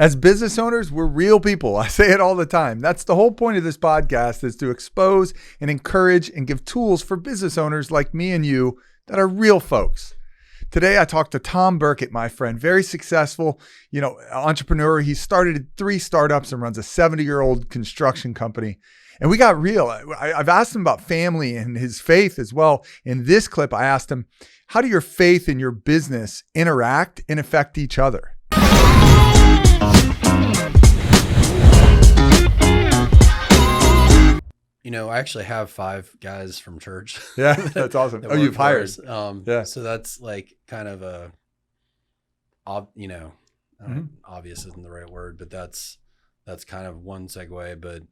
As business owners, we're real people. I say it all the time. That's the whole point of this podcast, is to expose and encourage and give tools for business owners like me and you that are real folks. Today, I talked to Tom Burket, my friend, very successful, entrepreneur. He started 3 startups and runs a 70-year-old construction company. And we got real. I've asked him about family and his faith as well. In this clip, I asked him, how do your faith and your business interact and affect each other? I actually have 5 guys from church. Yeah, that's awesome. that You've hired. Yeah. So that's like kind of a, obvious isn't the right word, but that's kind of one segue. But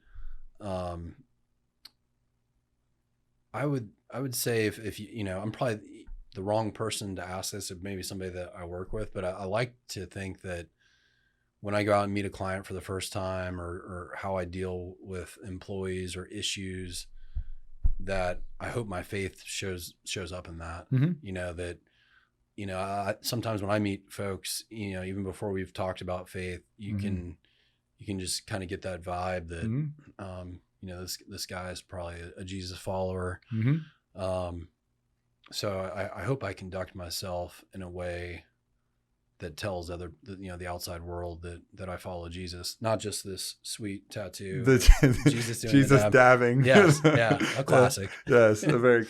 I would say if I'm probably the wrong person to ask this, if maybe somebody that I work with, but I like to think that when I go out and meet a client for the first time, or how I deal with employees or issues, that I hope my faith shows up in that. That sometimes when I meet folks, even before we've talked about faith, you can just kind of get that vibe that this guy is probably a Jesus follower. So I hope I conduct myself in a way that tells the outside world that I follow Jesus, not just this sweet tattoo. Jesus dabbing. Yes, yeah, a classic. Yes, a very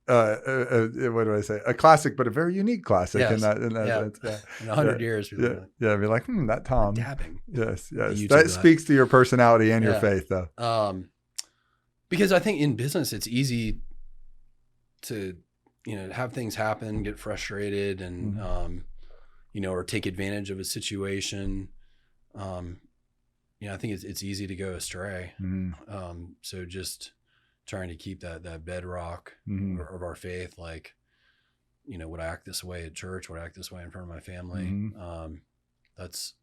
what do I say? A classic, but a very unique classic. Yes. In that sense. Yeah. In 100 years, people I'd be like, that Tom dabbing. Yes. That speaks to your personality and your faith, though. Because I think in business, it's easy to have things happen, get frustrated, and or take advantage of a situation. I think it's easy to go astray. So just trying to keep that bedrock of our faith, like, would I act this way at church? Would I act this way in front of my family? That's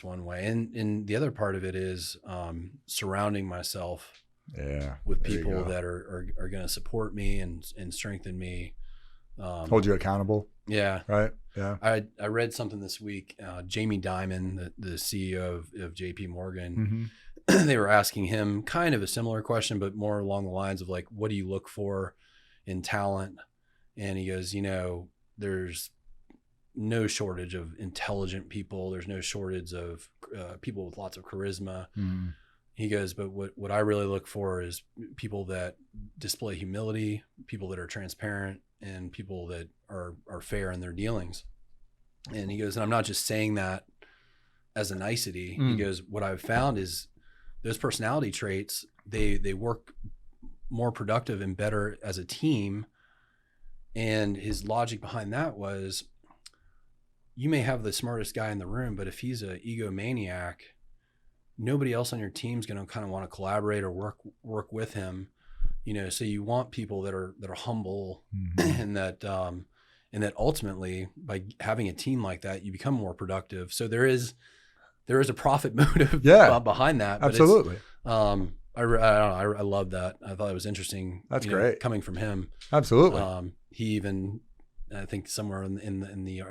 one way. And the other part of it is surrounding myself with people that are going to support me and strengthen me. Hold you accountable. Yeah. Right. Yeah. I read something this week. Jamie Dimon, the CEO of JP Morgan, they were asking him kind of a similar question, but more along the lines of like, what do you look for in talent? And he goes, there's no shortage of intelligent people. There's no shortage of people with lots of charisma. He goes, but what I really look for is people that display humility, people that are transparent, and people that are fair in their dealings. And he goes, and I'm not just saying that as a nicety. He goes, what I've found is those personality traits, they work more productive and better as a team. And his logic behind that was, you may have the smartest guy in the room, but if he's an egomaniac, nobody else on your team is going to kind of want to collaborate or work with him. So you want people that are humble, and that ultimately, by having a team like that, you become more productive. So there is a profit motive behind that. But absolutely. I don't know. I love that. I thought it was interesting. That's great coming from him. Absolutely. He even, I think somewhere in the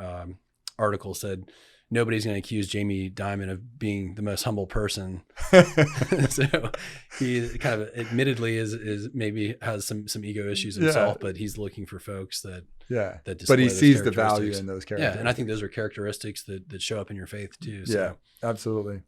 article said, nobody's going to accuse Jamie Dimon of being the most humble person. So he kind of admittedly is maybe has some ego issues himself, but he's looking for folks that but he sees the value in those characteristics. Yeah, and I think those are characteristics that show up in your faith too. So. Yeah, absolutely.